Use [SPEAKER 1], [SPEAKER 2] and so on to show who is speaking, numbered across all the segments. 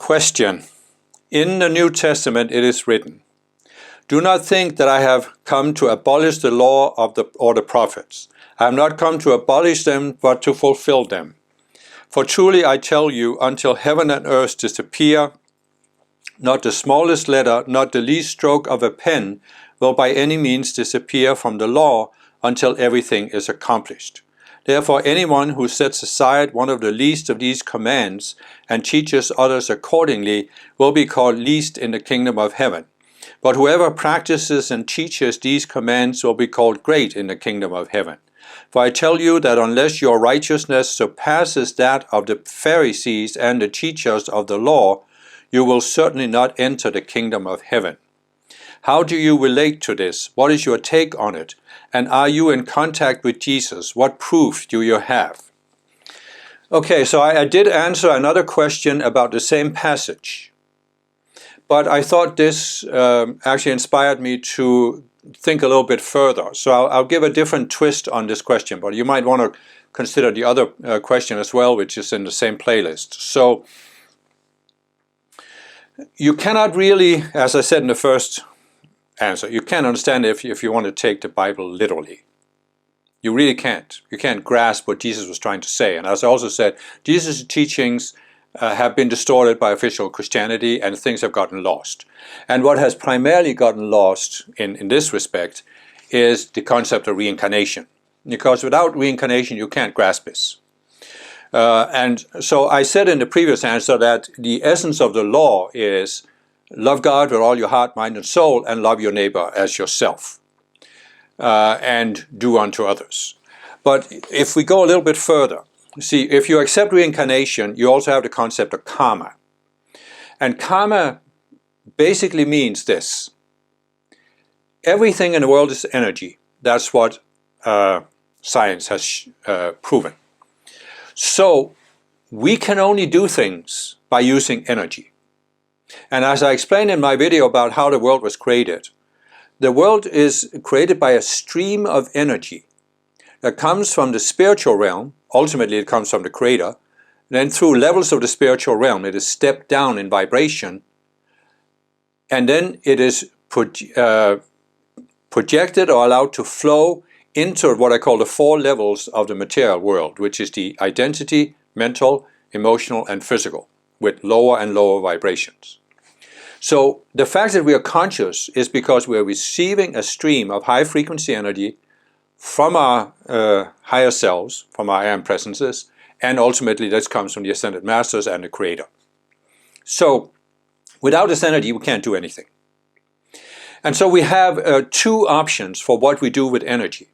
[SPEAKER 1] Question. In the New Testament it is written, "Do not think that I have come to abolish the law or the prophets. I have not come to abolish them, but to fulfill them. For truly I tell you, until heaven and earth disappear, not the smallest letter, not the least stroke of a pen will by any means disappear from the law until everything is accomplished. Therefore anyone who sets aside one of the least of these commands and teaches others accordingly will be called least in the kingdom of heaven. But whoever practices and teaches these commands will be called great in the kingdom of heaven. For I tell you that unless your righteousness surpasses that of the Pharisees and the teachers of the law, you will certainly not enter the kingdom of heaven." How do you relate to this? What is your take on it? And are you in contact with Jesus? What proof do you have? Okay, so I did answer another question about the same passage. But I thought this actually inspired me to think a little bit further. So I'll give a different twist on this question, but you might want to consider the other question as well, which is in the same playlist. So you cannot really, as I said in the first answer, you can't understand if you want to take the Bible literally. You really can't. You can't grasp what Jesus was trying to say. And as I also said, Jesus' teachings have been distorted by official Christianity and things have gotten lost. And what has primarily gotten lost in this respect is the concept of reincarnation. Because without reincarnation, you can't grasp this. And so I said in the previous answer that the essence of the law is love God with all your heart, mind, and soul, and love your neighbor as yourself, and do unto others. But if we go a little bit further, see, if you accept reincarnation, you also have the concept of karma. And karma basically means this. Everything in the world is energy. That's what science has proven. So we can only do things by using energy. And as I explained in my video about how the world was created, the world is created by a stream of energy that comes from the spiritual realm. Ultimately it comes from the Creator. Then through levels of the spiritual realm it is stepped down in vibration, and then it is projected or allowed to flow into what I call the 4 levels of the material world, which is the identity, mental, emotional, and physical, with lower and lower vibrations. So the fact that we are conscious is because we are receiving a stream of high frequency energy from our higher selves, from our I am presences, and ultimately this comes from the Ascended Masters and the Creator. So without this energy we can't do anything. And so we have 2 options for what we do with energy.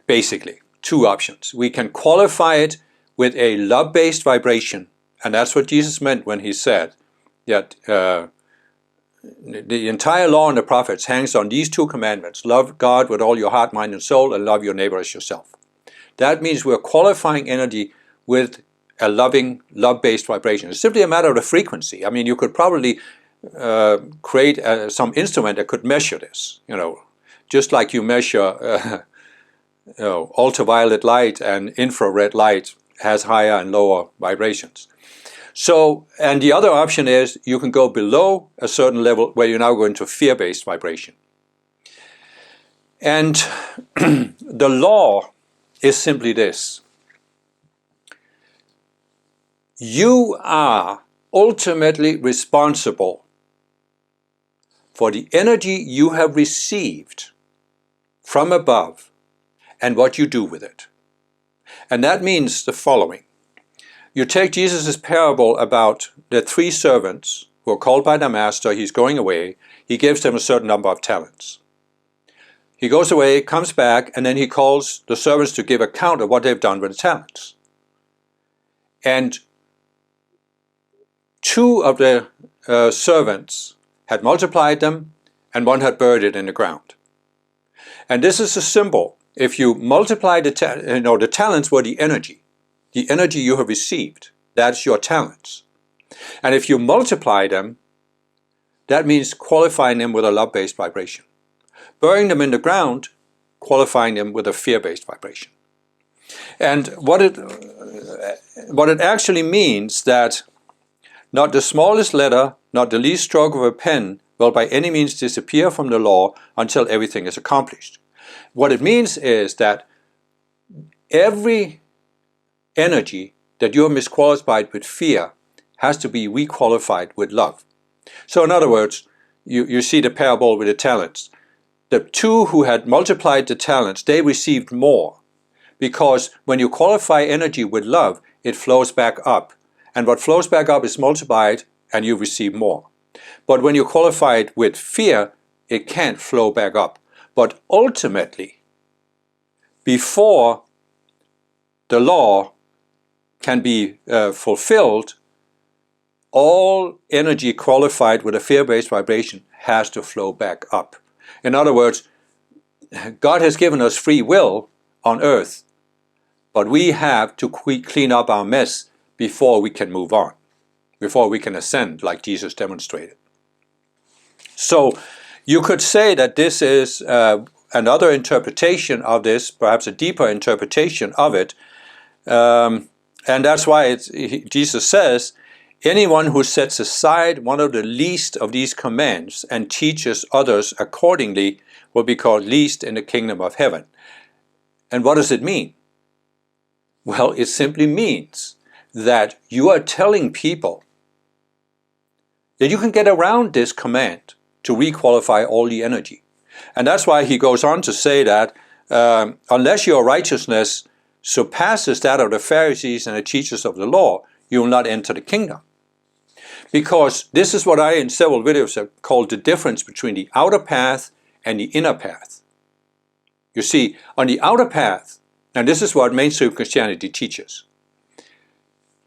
[SPEAKER 1] Basically, 2 options. We can qualify it with a love-based vibration, and that's what Jesus meant when he said that the entire law and the prophets hangs on these 2 commandments: love God with all your heart, mind, and soul, and love your neighbor as yourself. That means we're qualifying energy with a loving, love-based vibration. It's simply a matter of the frequency. I mean, you could probably create some instrument that could measure this, just like you measure ultraviolet light and infrared light has higher and lower vibrations. So, and the other option is you can go below a certain level where you now go into fear-based vibration. And the law is simply this. You are ultimately responsible for the energy you have received from above and what you do with it. And that means the following. You take Jesus' parable about the 3 servants who are called by the master. He's going away. He gives them a certain number of talents. He goes away, comes back, and then he calls the servants to give account of what they've done with the talents. And 2 of the servants had multiplied them, and 1 had buried it in the ground. And this is a symbol. If you multiply the talents were the energy you have received. That's your talents. And if you multiply them, that means qualifying them with a love-based vibration. Burying them in the ground, qualifying them with a fear-based vibration. And what it actually means that not the smallest letter, not the least stroke of a pen will by any means disappear from the law until everything is accomplished. What it means is that every energy that you're misqualified with fear has to be requalified with love. So in other words, you see the parable with the talents. The two who had multiplied the talents, they received more. Because when you qualify energy with love, it flows back up. And what flows back up is multiplied and you receive more. But when you qualify it with fear, it can't flow back up. But ultimately, before the law can be fulfilled, all energy qualified with a fear-based vibration has to flow back up. In other words, God has given us free will on earth, but we have to clean up our mess before we can move on, before we can ascend like Jesus demonstrated. So you could say that this is another interpretation of this, perhaps a deeper interpretation of it, and that's why Jesus says, anyone who sets aside one of the least of these commands and teaches others accordingly will be called least in the kingdom of heaven. And what does it mean? Well, it simply means that you are telling people that you can get around this command to requalify all the energy. And that's why he goes on to say that unless your righteousness surpasses that of the Pharisees and the teachers of the law, you will not enter the kingdom. Because this is what I in several videos have called the difference between the outer path and the inner path. You see, on the outer path, and this is what mainstream Christianity teaches,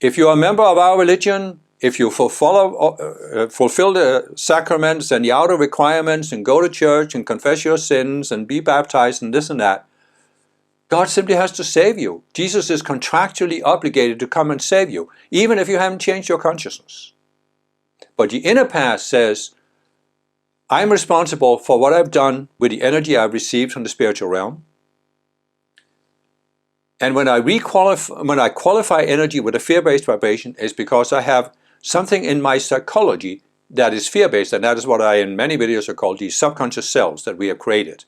[SPEAKER 1] if you are a member of our religion, if you fulfill the sacraments and the outer requirements and go to church and confess your sins and be baptized and this and that, God simply has to save you. Jesus is contractually obligated to come and save you, even if you haven't changed your consciousness. But the inner path says, I'm responsible for what I've done with the energy I've received from the spiritual realm. And when I qualify energy with a fear-based vibration, it's because I have something in my psychology that is fear-based, and that is what I in many videos have called these subconscious selves that we have created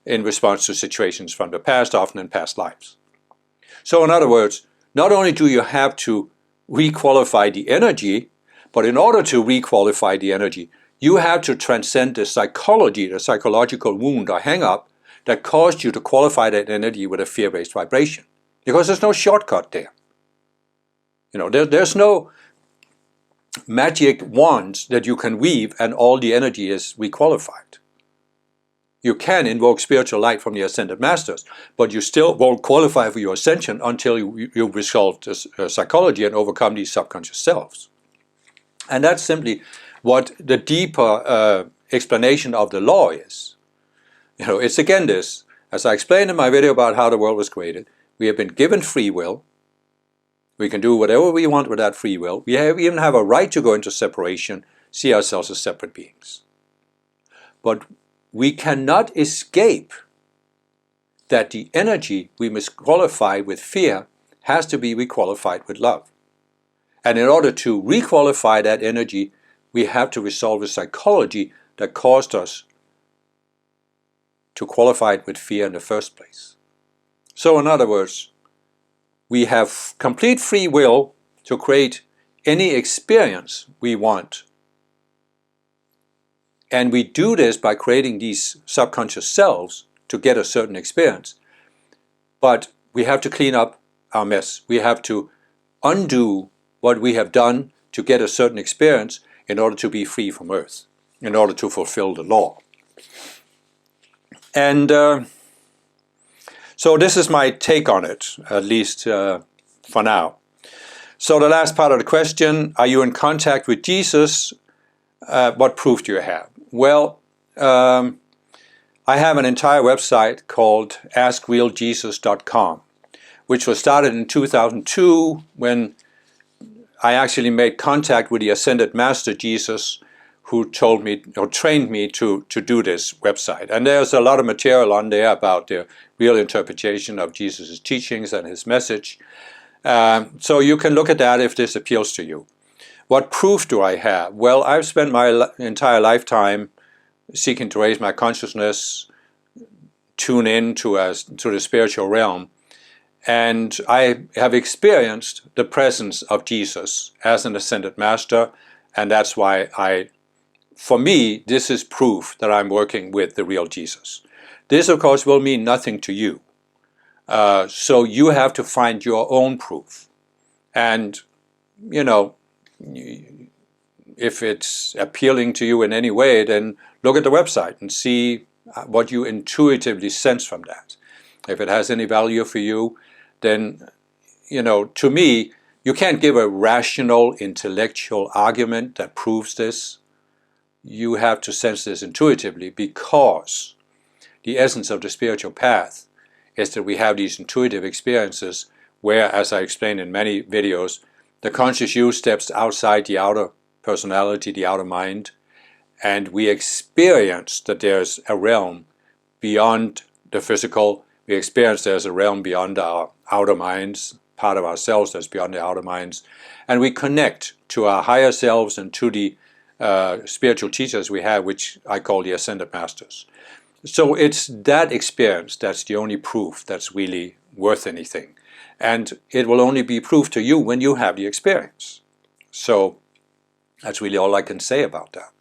[SPEAKER 1] in response to situations from the past, often in past lives. So in other words, not only do you have to requalify the energy, but in order to requalify the energy, you have to transcend the psychology, the psychological wound or hang-up that caused you to qualify that energy with a fear-based vibration. Because there's no shortcut there. You know, there's no magic wands that you can weave and all the energy is requalified. You can invoke spiritual light from the Ascended Masters, but you still won't qualify for your ascension until you resolve this psychology and overcome these subconscious selves. And that's simply what the deeper explanation of the law is. You know, it's again this, as I explained in my video about how the world was created, we have been given free will. We can do whatever we want with that free will. We even have a right to go into separation, see ourselves as separate beings. But we cannot escape that the energy we misqualify with fear has to be requalified with love. And in order to requalify that energy, we have to resolve the psychology that caused us to qualify it with fear in the first place. So in other words, we have complete free will to create any experience we want. And we do this by creating these subconscious selves to get a certain experience. But we have to clean up our mess. We have to undo what we have done to get a certain experience in order to be free from earth, in order to fulfill the law. And so this is my take on it, at least for now. So the last part of the question, are you in contact with Jesus? What proof do you have? Well, I have an entire website called AskRealJesus.com, which was started in 2002 when I actually made contact with the Ascended Master Jesus, who told me or trained me to do this website. And there's a lot of material on there about the real interpretation of Jesus' teachings and his message. So you can look at that if this appeals to you. What proof do I have? Well, I've spent my entire lifetime seeking to raise my consciousness, tune in to the spiritual realm, and I have experienced the presence of Jesus as an ascended master, and that's why for me, this is proof that I'm working with the real Jesus. This, of course, will mean nothing to you. So you have to find your own proof. And, you know, if it's appealing to you in any way, then look at the website and see what you intuitively sense from that. If it has any value for you, then, you know, to me, you can't give a rational, intellectual argument that proves this. You have to sense this intuitively, because the essence of the spiritual path is that we have these intuitive experiences where, as I explained in many videos, the conscious you steps outside the outer personality, the outer mind, and we experience that there's a realm beyond the physical. We experience there's a realm beyond our outer minds, part of ourselves that's beyond the outer minds, and we connect to our higher selves and to the spiritual teachers we have, which I call the Ascended Masters. So it's that experience that's the only proof that's really worth anything. And it will only be proof to you when you have the experience. So that's really all I can say about that.